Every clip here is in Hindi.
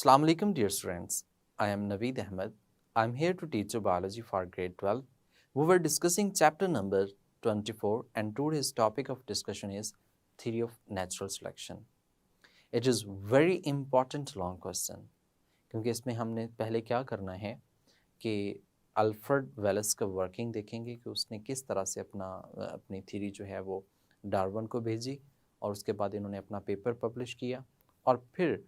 Assalamu alaikum dear students. I am Naveed Ahmed. I am here to teach you biology for grade 12. We were discussing chapter number 24 and today's topic of discussion is theory of natural selection. It is very important long question क्योंकि इसमें हमने पहले क्या करना है कि अल्फ्रेड वेलेस का वर्किंग देखेंगे कि उसने किस तरह से अपनी थ्योरी जो है वो डार्विन को भेजी और उसके बाद इन्होंने अपना पेपर पब्लिश किया और फिर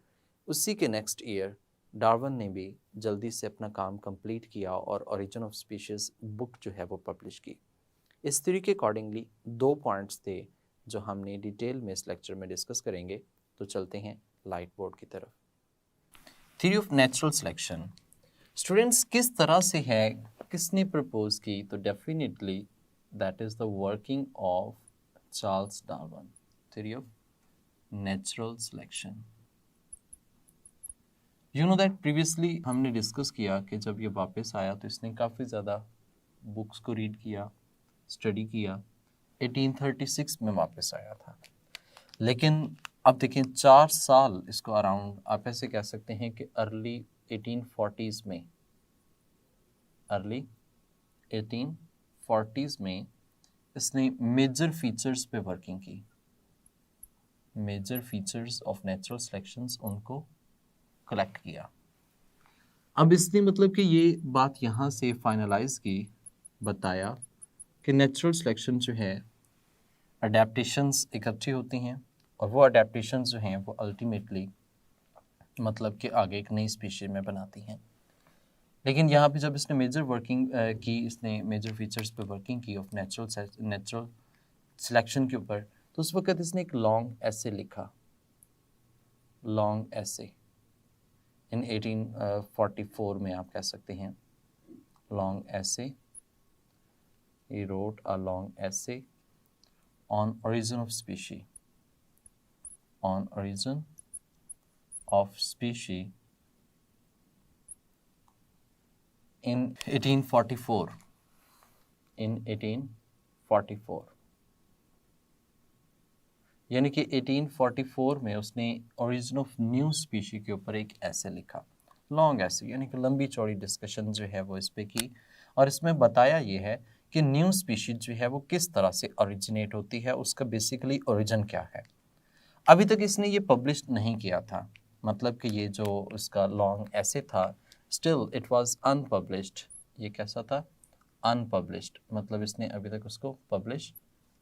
उसी के नेक्स्ट ईयर डार्विन ने भी जल्दी से अपना काम कंप्लीट किया और ओरिजिन ऑफ स्पीशीज़ बुक जो है वो पब्लिश की। इस थ्योरी के अकॉर्डिंगली 2 पॉइंट्स थे जो हमने डिटेल में इस लेक्चर में डिस्कस करेंगे। तो चलते हैं लाइट बोर्ड की तरफ। Theory of natural selection students किस तरह से है, किसने प्रपोज की? तो definitely that is the working of Charles Darwin. Theory of natural selection, you know that previously हमने डिस्कस किया कि जब ये वापस आया तो इसने काफ़ी ज़्यादा बुक्स को रीड किया, स्टडी किया। 1836 में वापस आया था, लेकिन अब देखें 4 साल इसको अराउंड आप ऐसे कह सकते हैं कि अर्ली 1840s में इसने मेजर फीचर्स पे वर्किंग की। Major features of natural selections उनको कलेक्ट किया। अब इसने मतलब कि ये बात यहाँ से फाइनलाइज की, बताया कि नेचुरल सिलेक्शन जो है अडेप्टेशंस इकट्ठी होती हैं और वो अडेप्टेशंस जो हैं वो अल्टीमेटली मतलब कि आगे एक नई स्पीशीज में बनाती हैं। लेकिन यहाँ पे जब इसने मेजर वर्किंग की, इसने मेजर फीचर्स पे वर्किंग की ऑफ नेचुरल सिलेक्शन के ऊपर, तो उस वक्त इसने एक लॉन्ग एसे लिखा, लॉन्ग एसे इन 1844 में आप कह सकते हैं long essay. He wrote a long essay on origin of species, on origin of species in 1844, in 1844 यानी कि 1844 में उसने origin of new species के ऊपर एक ऐसे लिखा, लॉन्ग ऐसे, यानी कि लंबी चौड़ी डिस्कशन जो है वो इस पे की और इसमें बताया ये है कि न्यू स्पीशीज जो है वो किस तरह से ओरिजिनेट होती है, उसका बेसिकली ओरिजिन क्या है। अभी तक इसने ये पब्लिश नहीं किया था, मतलब कि ये जो उसका लॉन्ग ऐसे था स्टिल इट वाज अनपब्लिश्ड। ये कैसा था? अनपब्लिश्ड, मतलब इसने अभी तक उसको पब्लिश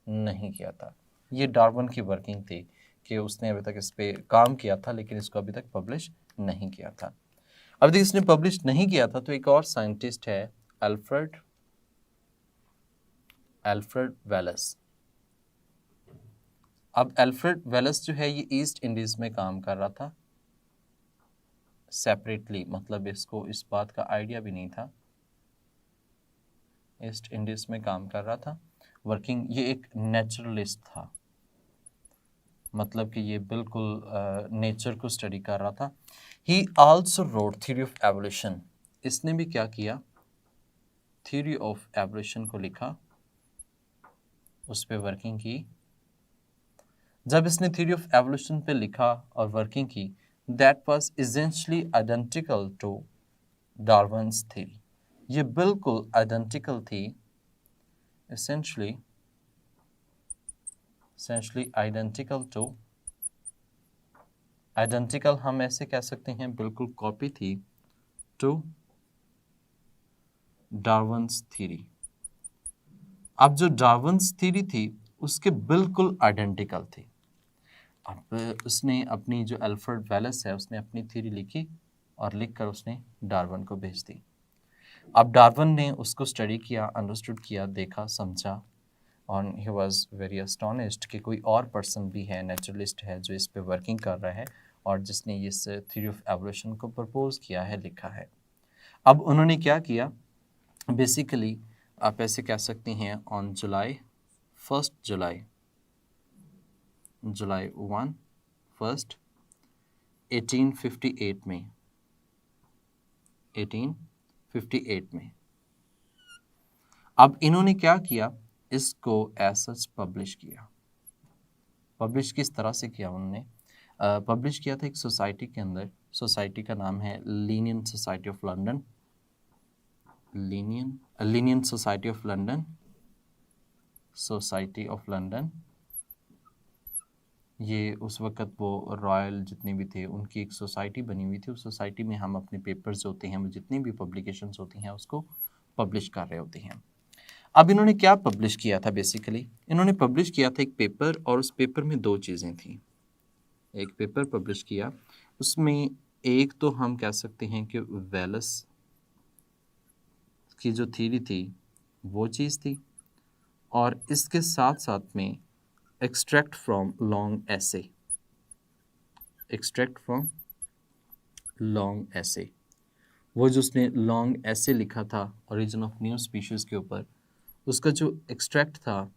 नहीं किया था। ये डार्विन की वर्किंग थी कि उसने अभी तक इस पे काम किया था लेकिन इसको अभी तक पब्लिश नहीं किया था। अभी तक इसने पब्लिश नहीं किया था तो एक और साइंटिस्ट है अल्फ्रेड वेलेस। अब अल्फ्रेड वेलेस जो है ये ईस्ट इंडीज़ में काम कर रहा था सेपरेटली, मतलब इसको इस बात का आइडिया भी नहीं था। ईस्ट इंडीज़ में काम कर रहा था, वर्किंग, ये एक नेचुरलिस्ट था, मतलब कि ये बिल्कुल नेचर को स्टडी कर रहा था। He also wrote theory of evolution. इसने भी क्या किया? थ्योरी ऑफ एवोल्यूशन को लिखा, उस पर वर्किंग की। जब इसने थ्योरी ऑफ एवोल्यूशन पे लिखा और वर्किंग की, that was essentially identical to Darwin's theory. ये बिल्कुल आइडेंटिकल थी, एसेंशियली आइडेंटिकल टू, आइडेंटिकल हम ऐसे कह सकते हैं बिल्कुल कॉपी थी टू डार्विन्स थ्योरी। अब जो डार्विन्स थ्योरी थी उसके बिल्कुल आइडेंटिकल थी। अब उसने अपनी जो अल्फ्रेड वेलेस है उसने अपनी थ्योरी लिखी और लिखकर उसने डार्विन को भेज दी। अब डार्विन ने उसको स्टडी किया, अंडरस्टूड किया, देखा, समझा और ही वाज वेरी एस्टोनिश्ड कि कोई और पर्सन भी है, नेचुरलिस्ट है जो इस पे वर्किंग कर रहा है और जिसने इस थ्योरी ऑफ एवोल्यूशन को प्रपोज किया है, लिखा है। अब उन्होंने क्या किया? बेसिकली आप ऐसे कह सकते हैं ऑन जुलाई 1, 1858 में 1858 में अब इन्होंने क्या किया? इसको एज सच पब्लिश किया। पब्लिश किस तरह से किया उन्होंने? पब्लिश किया था एक सोसाइटी के अंदर, सोसाइटी का नाम है Linnean society of London, Linnean society of London, society of London. ये उस वक़्त वो रॉयल जितने भी थे उनकी एक सोसाइटी बनी हुई थी। उस सोसाइटी में हम अपने पेपर्स होते हैं, वो जितनी भी पब्लिकेशंस होती हैं उसको पब्लिश कर रहे होते हैं। अब इन्होंने क्या पब्लिश किया था? बेसिकली इन्होंने पब्लिश किया था एक पेपर, और उस पेपर में दो चीज़ें थी। एक पेपर पब्लिश किया, उसमें एक तो हम कह सकते हैं कि वेलस की जो थ्योरी थी वो चीज़ थी, और इसके साथ साथ में extract from long essay, extract from long essay, वो जो उसने लॉन्ग एसे लिखा था ओरिजिन ऑफ न्यू स्पीशीज़ के ऊपर, उसका जो एक्सट्रैक्ट था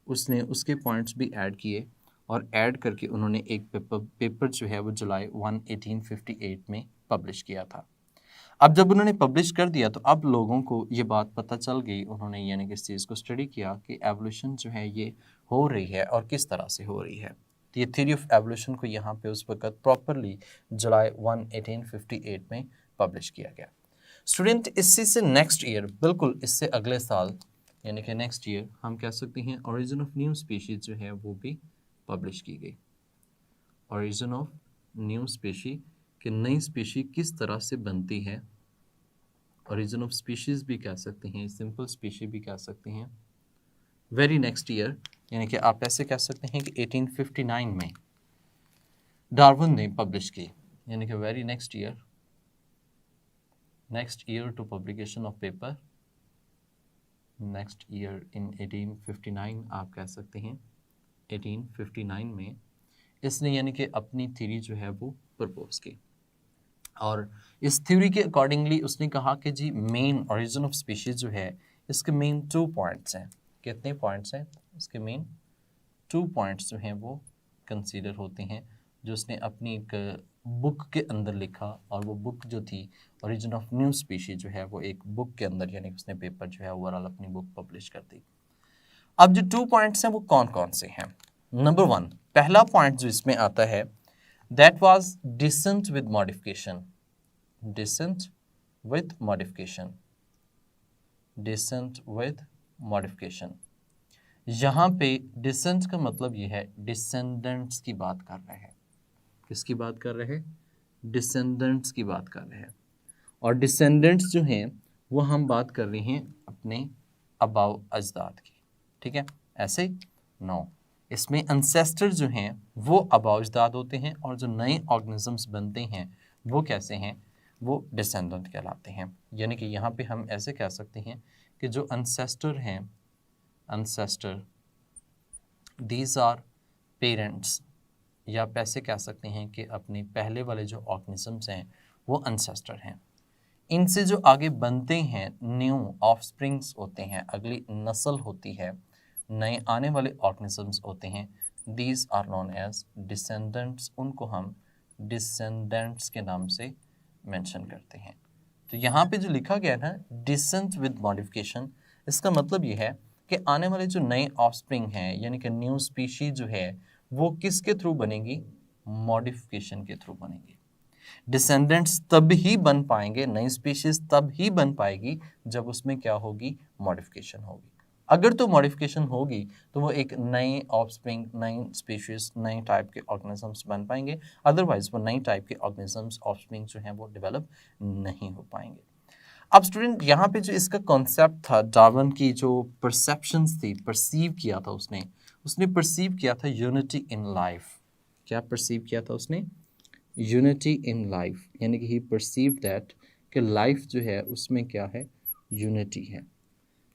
उसने उसके पॉइंट्स भी ऐड किए, और ऐड करके उन्होंने एक पेपर जो है वो जुलाई 1, 1858 में पब्लिश किया था। अब जब उन्होंने पब्लिश कर दिया तो अब लोगों को ये बात पता चल गई, उन्होंने यानी कि इस चीज़ को स्टडी किया कि एवोल्यूशन जो है ये हो रही है और किस तरह से हो रही है। तो ये थ्योरी ऑफ एवोल्यूशन को यहाँ पे उस वक्त प्रॉपरली जुलाई 1, 1858 में पब्लिश किया गया। स्टूडेंट, इसी से नेक्स्ट ईयर, बिल्कुल इससे अगले साल यानी कि नेक्स्ट ईयर, हम कह सकते हैं ओरिजिन ऑफ न्यू स्पीशीज जो है वो भी पब्लिश की गई। ओरिजिन ऑफ न्यू स्पीशी कि नई स्पीशी किस तरह से बनती है, ओरिजिन ऑफ स्पीशीज भी कह सकते हैं, सिंपल स्पीशी भी कह सकते हैं। वेरी नेक्स्ट ईयर, यानी कि आप ऐसे कह सकते हैं कि 1859 में डार्विन ने पब्लिश की, यानी कि very next year to publication of paper, next year in 1859 आप कह सकते हैं। 1859 में इसने यानी कि अपनी थ्योरी जो है वो प्रपोज की, और इस थ्योरी के अकॉर्डिंगली उसने कहा कि जी मेन ओरिजिन ऑफ स्पीशीज जो है इसके मेन 2 पॉइंट्स हैं। कितने पॉइंट्स हैं? इसके मेन 2 पॉइंट्स जो हैं वो कंसीडर होते हैं, जो उसने अपनी एक बुक के अंदर लिखा, और वो बुक जो थी ओरिजिन ऑफ न्यू स्पीशीज जो है वो एक बुक के अंदर यानी कि उसने पेपर जो है ओवरऑल अपनी बुक पब्लिश कर दी। अब जो 2 पॉइंट्स हैं वो कौन कौन से हैं? नंबर 1, पहला पॉइंट जो इसमें आता है, that was descent with modification, descent with modification, descent with modification. यहाँ पे डिसेंट का मतलब ये है डिसेंडेंट्स की बात कर रहे हैं। किसकी बात कर रहे हैं? डिसेंडेंट्स की बात कर रहे हैं। और डिसेंडेंट्स जो हैं वो हम बात कर रहे हैं अपने अबाव अजदाद की, ठीक है? ऐसे नो, इसमें एंसेस्टर जो हैं वो अबाव अजदाद होते हैं, और जो नए ऑर्गेनिजम्स बनते हैं वो कैसे हैं? वो डिसेंडेंट कहलाते हैं। यानी कि यहाँ पे हम ऐसे कह सकते हैं कि जो एंसेस्टर हैं, एंसेस्टर, दीज आर पेरेंट्स, या आप ऐसे कह सकते हैं कि अपने पहले वाले जो ऑर्गेनिजम्स हैं वो एंसेस्टर हैं। इनसे जो आगे बनते हैं न्यू ऑफस्प्रिंग्स होते हैं, अगली नस्ल होती है, नए आने वाले ऑर्गेनिजम्स होते हैं, these are known as descendants. उनको हम डिसेंडेंट्स के नाम से मेंशन करते हैं। तो यहाँ पे जो लिखा गया है ना डिसेंट विद मॉडिफिकेशन, इसका मतलब ये है कि आने वाले जो नए ऑफस्प्रिंग हैं यानी कि न्यू स्पीशीज जो है वो किसके थ्रू बनेगी? मॉडिफिकेशन के थ्रू बनेगी। डिसेंडेंट्स तब ही बन पाएंगे, नई स्पीशीज तब ही बन पाएगी जब उसमें क्या होगी? मॉडिफिकेशन होगी। अगर तो मॉडिफिकेशन होगी तो वो एक नए ऑफस्प्रिंग, नई स्पीशीज, नए टाइप के ऑर्गेनिजम्स बन पाएंगे, अदरवाइज वो नई टाइप के ऑर्गेनिजम्स, ऑफस्प्रिंग जो हैं वो डेवलप नहीं हो पाएंगे। अब स्टूडेंट यहाँ पे जो इसका कॉन्सेप्ट था, डार्विन की जो परसेप्शंस थी, परसीव किया था उसने परसीव किया था यूनिटी इन लाइफ। क्या परसीव किया था उसने? यूनिटी इन लाइफ, यानी कि ही परसीव दैट कि लाइफ जो है उसमें क्या है? यूनिटी है।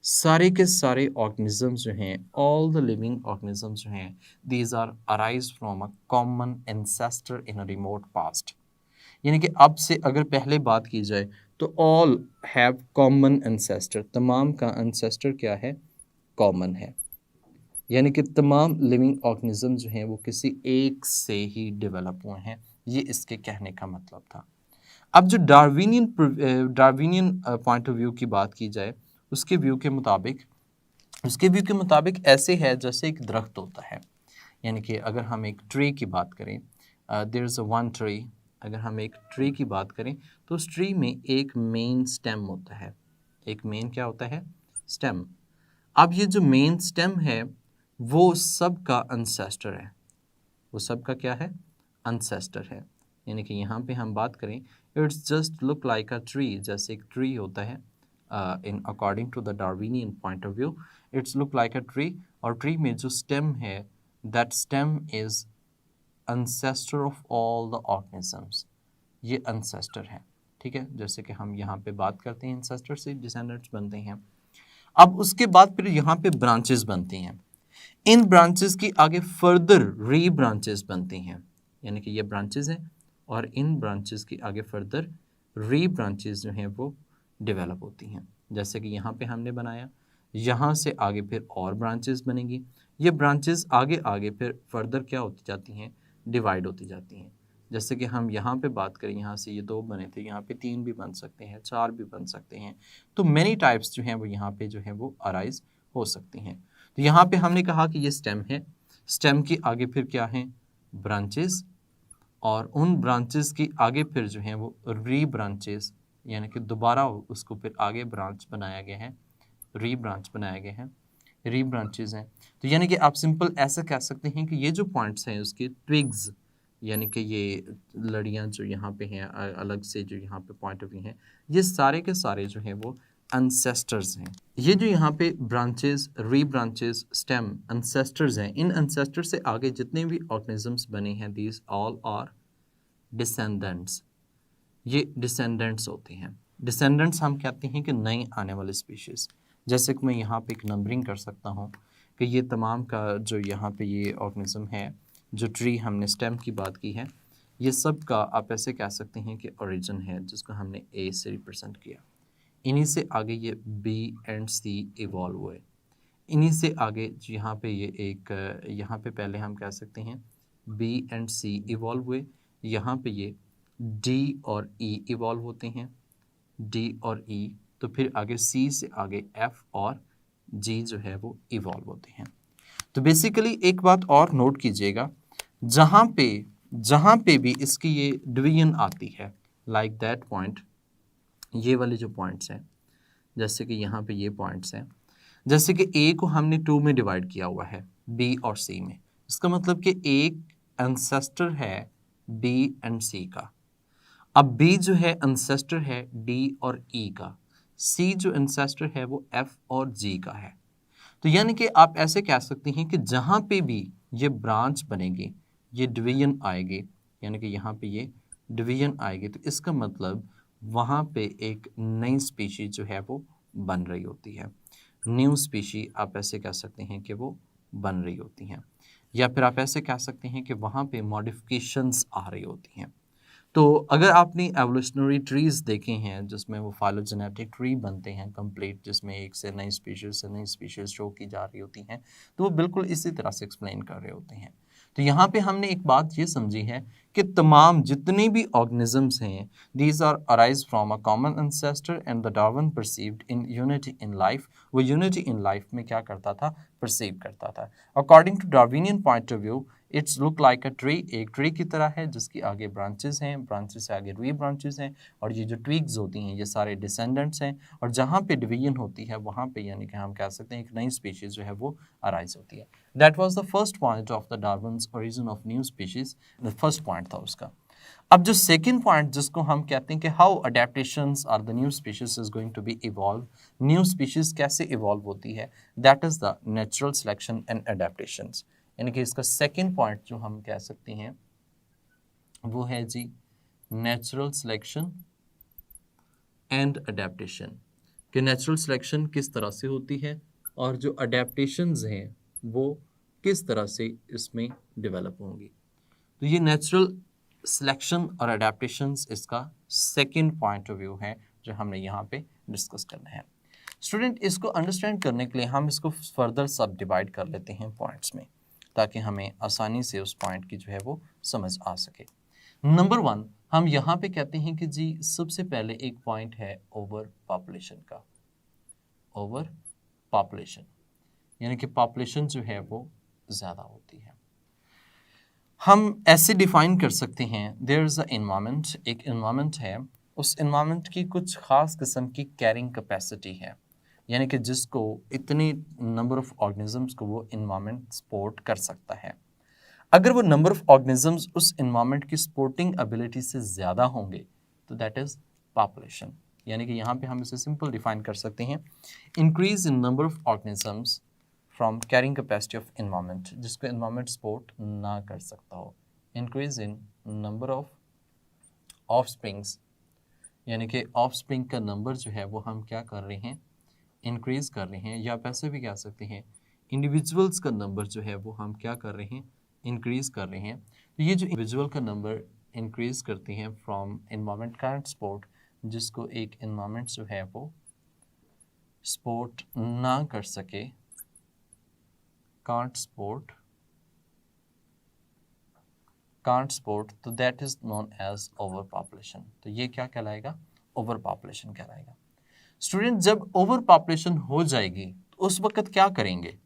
सारे के सारे ऑर्गेनिजम्स जो हैं, ऑल द लिविंग ऑर्गेनिजम्स जो हैं, these are arise from a common ancestor in a remote past. यानी कि अब से अगर पहले बात की जाए तो ऑल हैव कॉमन एंसेस्टर, तमाम का एंसेस्टर क्या है? कॉमन है। यानी कि तमाम लिविंग ऑर्गेनिज्म जो हैं वो किसी एक से ही डेवलप हुए हैं, ये इसके कहने का मतलब था। अब जो डार्विनियन पॉइंट ऑफ व्यू की बात की जाए, उसके व्यू के मुताबिक ऐसे है जैसे एक दरख्त होता है। यानी कि अगर हम एक ट्री की बात करें, there is a one tree अगर हम एक ट्री की बात करें तो उस ट्री में एक मेन स्टेम होता है। एक मेन क्या होता है? स्टेम। अब ये जो मेन स्टेम है वो सबका अनसेस्टर है। वो सबका क्या है? अनसेस्टर है। यानी कि यहाँ पे हम बात करें, it's just look like a tree, जैसे एक ट्री होता है in according to the Darwinian point of view, it's look like a tree. और ट्री में जो स्टेम है, that stem is ancestor of all the organisms. ये अनसेस्टर है, ठीक है। जैसे कि हम यहाँ पे बात करते हैं, इंसेस्टर से डिसेंडेंट्स बनते हैं। अब उसके बाद फिर यहाँ पे ब्रांचेस बनती हैं। इन ब्रांचेस की आगे फर्दर री ब्रांचेस बनती हैं, यानी कि ये ब्रांचेस हैं और इन ब्रांचेस की आगे फर्दर री ब्रांचेस जो हैं वो डेवलप होती हैं। जैसे कि यहाँ पे हमने बनाया, यहाँ से आगे फिर और ब्रांचेस बनेंगी। ये ब्रांचेस आगे आगे फिर फर्दर क्या होती जाती हैं? डिवाइड होती जाती हैं। जैसे कि हम यहाँ पे बात करें, यहाँ से ये 2 बने थे, यहाँ पे 3 भी बन सकते हैं, 4 भी बन सकते हैं। तो मैनी टाइप्स जो हैं वो यहाँ पे जो है वो अराइज हो सकती हैं। तो यहाँ पे हमने कहा कि ये स्टेम है, स्टेम के आगे फिर क्या है? ब्रांचेस, और उन ब्रांचेस की आगे फिर जो है वो री ब्रांचेस, यानी कि दोबारा उसको फिर आगे ब्रांच बनाया गया है, री ब्रांच बनाया गया है, री ब्रांचेस हैं। तो यानी कि आप सिंपल ऐसा कह सकते हैं कि ये जो पॉइंट्स हैं उसके ट्विग्स, यानी कि ये लड़ियाँ जो यहाँ पे हैं अलग से जो यहाँ पे पॉइंट ऑफ व्यू हैं, ये सारे के सारे जो हैं वो अनसेस्टर्स हैं। ये जो यहाँ पे ब्रांचेस, री ब्रांचेस, स्टेम, अनसेस्टर्स हैं। इन अनसेस्टर से आगे जितने भी ऑर्गेनिजम्स बने हैं, दीज ऑल आर डिसेंडेंट्स। ये डिसेंडेंट्स होते हैं। डिसेंडेंट्स हम कहते हैं कि नए आने वाले स्पीशीज़। जैसे कि मैं यहाँ पे एक नंबरिंग कर सकता हूँ कि ये तमाम का जो यहाँ पे ये ऑर्गेनिज्म है, जो ट्री हमने स्टेम की बात की है, ये सब का आप ऐसे कह सकते हैं कि ओरिजिन है, जिसको हमने ए से रिप्रेजेंट किया। इन्हीं से आगे ये बी एंड सी इवॉल्व हुए। इन्हीं से आगे यहाँ पे ये एक यहाँ पे पहले हम कह सकते हैं बी एंड सी इवॉल्व हुए। यहाँ पे ये डी और ई इवॉल्व होते हैं, डी और ई। तो फिर आगे सी से आगे एफ और जी जो है वो इवॉल्व होते हैं। तो बेसिकली एक बात और नोट कीजिएगा, जहाँ पे भी इसकी ये डिवीजन आती है, लाइक दैट पॉइंट, ये वाले जो पॉइंट्स हैं, जैसे कि यहाँ पे ये पॉइंट्स हैं, जैसे कि ए को हमने 2 में डिवाइड किया हुआ है, बी और सी में। इसका मतलब कि एक एंसेस्टर है बी एंड सी का। अब बी जो है एंसेस्टर है डी और ई का, सी जो एंसेस्टर है वो एफ और जी का है। तो यानी कि आप ऐसे कह सकते हैं कि जहाँ पे भी ये ब्रांच बनेगी, ये डिवीजन आएगी, यानी कि यहाँ पे ये डिवीजन आएगी, तो इसका मतलब वहाँ पे एक नई स्पीशी जो है वो बन रही होती है। न्यू स्पीशी आप ऐसे कह सकते हैं कि वो बन रही होती हैं, या फिर आप ऐसे कह सकते हैं कि वहाँ पे मॉडिफिकेशंस आ रही होती हैं। तो अगर आपने एवोल्यूशनरी ट्रीज़ देखे हैं जिसमें वो फाइलोजेनेटिक ट्री बनते हैं कंप्लीट, जिसमें एक से नई स्पीशीज़ शो की जा रही होती हैं, तो वो बिल्कुल इसी तरह से एक्सप्लेन कर रहे होते हैं। तो यहाँ पे हमने एक बात ये समझी है कि तमाम जितने भी ऑर्गेनिजम्स हैं, these are arise from a common ancestor and the Darwin perceived in unity in life. वो यूनिटी इन लाइफ में क्या करता था? परसीव करता था। According to Darwinian point of view, it's look like a tree, एक ट्री की तरह है जिसकी आगे ब्रांचेस हैं, ब्रांचेस से आगे री ब्रांचेस हैं, और ये जो ट्विग्स होती हैं ये सारे डिसेंडेंट्स हैं। और जहाँ पे डिवीजन होती है वहाँ पे यानी कि हम कह सकते हैं एक नई स्पीशीज़ जो है वो अराइज होती है। That was the first point of the Darwin's origin of new species. The first point था उसका। अब जो सेकंड पॉइंट जिसको हम कहते हैं कि how adaptations are the new species is going to be evolve, new species कैसे इवॉल्व होती है, that is the natural selection and adaptations. यानी कि इसका सेकंड पॉइंट जो हम कह सकते हैं वो है जी नेचुरल सिलेक्शन एंड अडेप्टेशन, कि नेचुरल सिलेक्शन किस तरह से होती है और जो अडेप्टेशंस हैं वो किस तरह से इसमें डेवलप होंगी। तो ये नेचुरल सिलेक्शन और अडेप्टेशंस इसका सेकंड पॉइंट ऑफ व्यू है जो हमने यहाँ पे डिस्कस करना है। स्टूडेंट, इसको अंडरस्टैंड करने के लिए हम इसको फर्दर सब डिवाइड कर लेते हैं पॉइंट्स में, ताकि हमें आसानी से उस पॉइंट की जो है वो समझ आ सके। नंबर 1 हम यहाँ पे कहते हैं कि जी सबसे पहले एक पॉइंट है ओवर पॉपुलेशन का। ओवर पॉपुलेशन यानी कि पॉपुलेशन जो है वो ज़्यादा होती है। हम ऐसे डिफाइन कर सकते हैं, देयर इज़ अ इन्वायरमेंट, एक इन्वायरमेंट है, उस इन्वायरमेंट की कुछ खास किस्म की कैरिंग कैपेसिटी है, यानी कि जिसको इतनी नंबर ऑफ ऑर्गेनिजम्स को वो इन्वायरमेंट सपोर्ट कर सकता है। अगर वो नंबर ऑफ ऑर्गेनिजम्स उस इन्वायरमेंट की सपोर्टिंग एबिलिटी से ज़्यादा होंगे तो दैट इज़ पॉपुलेशन। यानी कि यहाँ पे हम इसे सिंपल डिफाइन कर सकते हैं, increase in number of organisms from carrying capacity of environment, जिसको इन्वायरमेंट सपोर्ट ना कर सकता हो। Increase in number of offsprings, यानी कि ऑफस्प्रिंग का नंबर जो है वो हम क्या कर रहे हैं, इंक्रीज कर रहे हैं, या वैसे भी कह सकते हैं इंडिविजुअल्स का नंबर जो है वो हम क्या कर रहे हैं, इंक्रीज कर रहे हैं। तो ये जो इंडिविजुअल का नंबर इंक्रीज करते हैं फ्रॉम इन्वायरमेंट कांट सपोर्ट, जिसको एक इन्वायरमेंट जो है वो सपोर्ट ना कर सके, कांट सपोर्ट, तो that is known as over population. तो ये क्या कहलाएगा, ओवर पॉपुलेशन कहलाएगा। स्टूडेंट जब ओवर पॉपुलेशन हो जाएगी तो उस वक्त क्या करेंगे,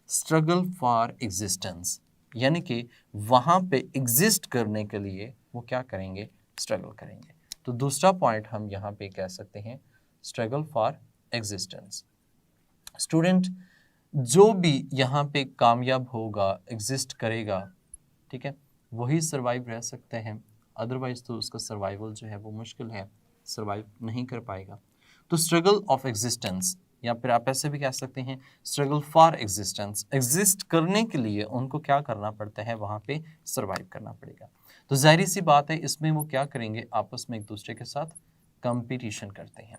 स्ट्रगल फॉर एग्जिस्टेंस, यानी कि वहाँ पे एग्जिस्ट करने के लिए वो क्या करेंगे, स्ट्रगल करेंगे। तो दूसरा पॉइंट हम यहाँ पे कह सकते हैं स्ट्रगल फॉर एग्जिस्टेंस। स्टूडेंट जो भी यहाँ पे कामयाब होगा, एग्जिस्ट करेगा, ठीक है, वही सर्वाइव रह सकते हैं, अदरवाइज तो उसका सर्वाइवल जो है वो मुश्किल है, सर्वाइव नहीं कर पाएगा। तो स्ट्रगल ऑफ एग्जिस्टेंस, या फिर आप ऐसे भी कह सकते हैं स्ट्रगल फॉर एग्जिस्टेंस, एग्जिस्ट करने के लिए उनको क्या करना पड़ता है, वहाँ पे सर्वाइव करना पड़ेगा। तो जाहिर सी बात है इसमें वो क्या करेंगे, आपस में एक दूसरे के साथ कंपटीशन करते हैं।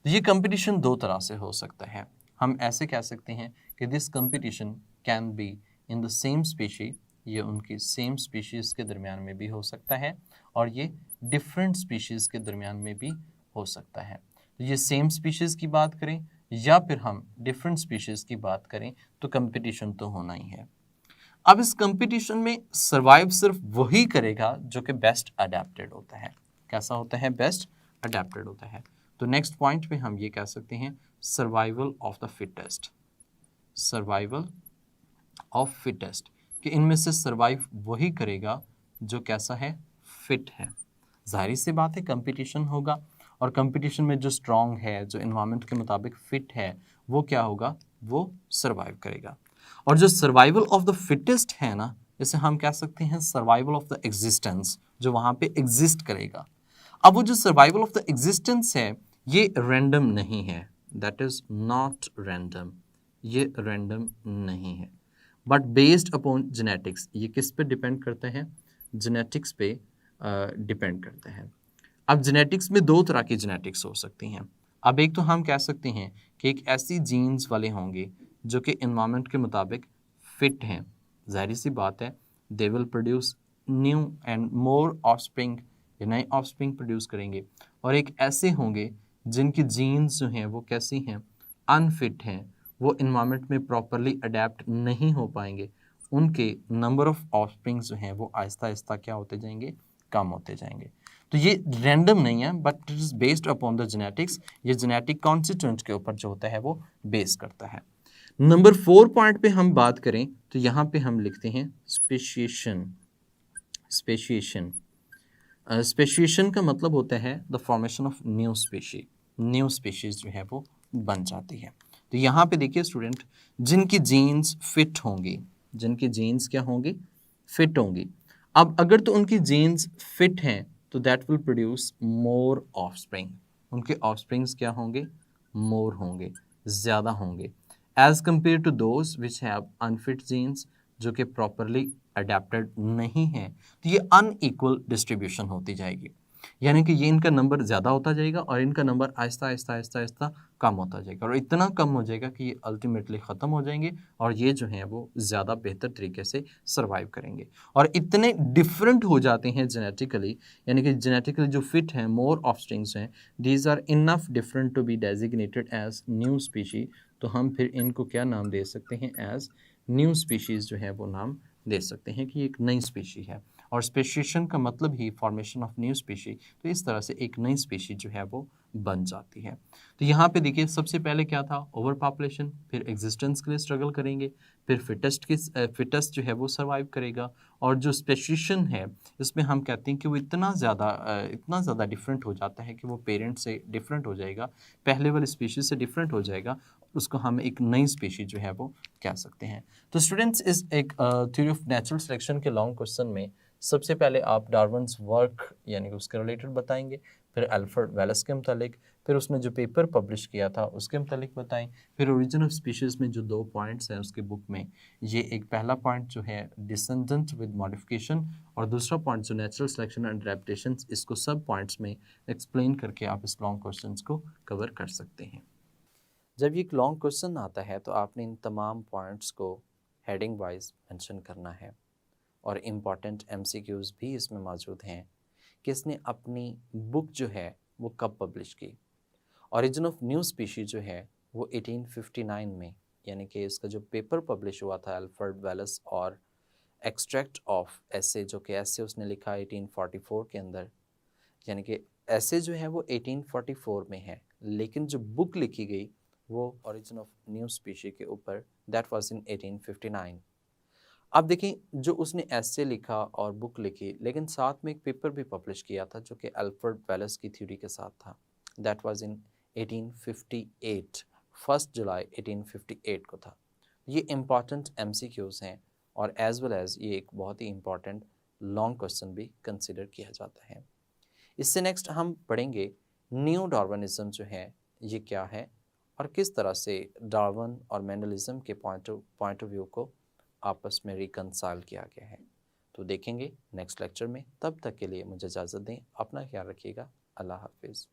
तो ये कंपटीशन दो तरह से हो सकता है, हम ऐसे कह सकते हैं कि this competition can be in the same species, ये उनकी सेम स्पीशीज़ के दरमियान में भी हो सकता है, और ये डिफरेंट स्पीशीज़ के दरमियान में भी हो सकता है। तो ये सेम स्पीशीज़ की बात करें या फिर हम डिफरेंट स्पीशीज़ की बात करें तो कंपटीशन तो होना ही है। अब इस कंपटीशन में सर्वाइव सिर्फ वही करेगा जो कि बेस्ट अडेप्टेड होता है। कैसा होता है, बेस्ट अडेप्टेड होता है। तो नेक्स्ट पॉइंट पे हम ये कह सकते हैं survival of the fittest, survival of fittest, कि इनमें से सर्वाइव वही करेगा जो कैसा है, फिट है। जाहिर सी बात है कंपटीशन होगा, और कंपटीशन में जो स्ट्रांग है, जो इन्वायरमेंट के मुताबिक फिट है, वो क्या होगा, वो सर्वाइव करेगा। और जो सर्वाइवल ऑफ द फिटेस्ट है ना, इसे हम कह सकते हैं सर्वाइवल ऑफ द एग्जिस्टेंस, जो वहाँ पे एग्जिस्ट करेगा। अब वो जो सर्वाइवल ऑफ द एग्जिस्टेंस है ये रैंडम नहीं है, दैट इज नॉट रैंडम, ये रैंडम नहीं है, बट बेस्ड अपॉन जेनेटिक्स। ये किस पे डिपेंड करता है, जेनेटिक्स पे डिपेंड करता है। अब जेनेटिक्स में दो तरह की जेनेटिक्स हो सकती हैं। अब एक तो हम कह सकते हैं कि एक ऐसी जीन्स वाले होंगे जो कि इन्वायरमेंट के मुताबिक फिट हैं, जाहिर सी बात है they will produce new and more offspring, ये नए ऑफस्प्रिंग प्रोड्यूस करेंगे। और एक ऐसे होंगे जिनकी जीन्स जो हैं वो कैसी हैं, अनफिट हैं, वो इन्वायरमेंट में प्रॉपरली अडेप्ट नहीं हो पाएंगे, उनके नंबर ऑफ ऑफस्प्रिंग्स जो हैं वो आहिस्ता आहिस्ता क्या होते जाएंगे, कम होते जाएंगे। तो ये रैंडम नहीं है but it is based upon the genetics, ये जेनेटिक कॉन्स्टिट्यूएंट के ऊपर जो होता है वो बेस करता है। नंबर 4 पॉइंट पे हम बात करें तो यहाँ पे हम लिखते हैं स्पेशिएशन। स्पेशिएशन, स्पेशिएशन का मतलब होता है the formation of new species, new species जो है वो बन जाती है। तो यहाँ पे देखिए स्टूडेंट, जिनकी जीन्स फिट होंगी, जिनकी जीन्स क्या होंगी, फिट होंगी। अब अगर तो उनकी जीन्स फिट हैं तो that will produce more offspring, उनके ऑफस्प्रिंग्स क्या होंगे, मोर होंगे, ज़्यादा होंगे, as compare to those which have unfit genes, जो कि प्रॉपरली अडेप्टेड नहीं है। तो ये अनइक्वल डिस्ट्रीब्यूशन होती जाएगी, यानी कि ये इनका नंबर ज़्यादा होता जाएगा और इनका नंबर आहिस्ता आहिस्ता आहिस्ता आहिस्ता कम होता जाएगा, और इतना कम हो जाएगा कि ये अल्टीमेटली ख़त्म हो जाएंगे और ये जो हैं वो ज़्यादा बेहतर तरीके से सर्वाइव करेंगे। और इतने डिफरेंट हो जाते हैं जेनेटिकली, यानी कि जेनेटिकली जो फिट हैं, मोर ऑफस्प्रिंग्स हैं, these are enough different to be designated as new species. तो हम फिर इनको क्या नाम दे सकते हैं, एज न्यू स्पीशीज़ जो है वो नाम दे सकते हैं कि एक नई स्पीशी है। और स्पेशिएशन का मतलब ही फॉर्मेशन ऑफ न्यू स्पीशी, तो इस तरह से एक नई स्पीशी जो है वो बन जाती है। तो यहाँ पे देखिए सबसे पहले क्या था, ओवर पॉपुलेशन, फिर एग्जिस्टेंस के लिए स्ट्रगल करेंगे, फिर फिटेस्ट जो है वो सर्वाइव करेगा, और जो स्पेसिएशन है इसमें हम कहते हैं कि वो इतना ज़्यादा डिफरेंट हो जाता है कि वो पेरेंट से डिफरेंट हो जाएगा, पहले वाले स्पीशीज से डिफरेंट हो जाएगा, उसको हम एक नई स्पीशीज जो है वो कह सकते हैं। तो स्टूडेंट्स, इस एक थ्योरी ऑफ नेचुरल सिलेक्शन के लॉन्ग क्वेश्चन में सबसे पहले आप डार्विन्स वर्क यानी कि उसके रिलेटेड बताएंगे, फिर अल्फ्रेड वेलेस के मुतालिक, फिर उसने जो पेपर पब्लिश किया था उसके मुतालिक बताएं, फिर ओरिजिन ऑफ स्पीशीज़ में जो 2 पॉइंट्स हैं उसके बुक में, ये एक पहला पॉइंट जो है डिसेंडेंट विद मॉडिफिकेशन, और दूसरा पॉइंट जो नेचुरल सिलेक्शन एंड एडेप्टेशन, इसको सब पॉइंट्स में एक्सप्लेन करके आप इस लॉन्ग क्वेश्चन को कवर कर सकते हैं। जब ये एक लॉन्ग क्वेश्चन आता है तो आपने इन तमाम पॉइंट्स को हेडिंग वाइज मेंशन करना है, और इम्पॉर्टेंट एमसीक्यूज़ भी इसमें मौजूद हैं कि इसने अपनी बुक जो है वो कब पब्लिश की। ओरिजिन ऑफ न्यू स्पीशी जो है वो 1859 में, यानी कि इसका जो पेपर पब्लिश हुआ था अल्फ्रेड वेलेस, और एक्सट्रैक्ट ऑफ एसे, जो कि एसे उसने लिखा 1844 के अंदर, यानी कि एसे जो है वो 1844 में है, लेकिन जो बुक लिखी गई वो ओरिजिन ऑफ न्यू स्पीशी के ऊपर, दैट वाज इन 1859। अब देखिए, जो उसने एसे लिखा और बुक लिखी, लेकिन साथ में एक पेपर भी पब्लिश किया था जो कि अल्फ्रेड वेलेस की थ्योरी के साथ था, दैट वाज इन 1858, 1 जुलाई 1858 को था। ये इम्पॉर्टेंट एमसीक्यूज़ हैं, और एज वेल एज ये एक बहुत ही इम्पॉर्टेंट लॉन्ग क्वेश्चन भी कंसिडर किया जाता है। इससे नेक्स्ट हम पढ़ेंगे न्यू डार्विनिज्म जो है ये क्या है, और किस तरह से डार्विन और मेंडलिज्म के पॉइंट ऑफ व्यू को आपस में रिकंसाइल किया गया है। तो देखेंगे नेक्स्ट लेक्चर में, तब तक के लिए मुझे इजाज़त दें, अपना ख्याल रखिएगा, अल्लाह हाफिज़।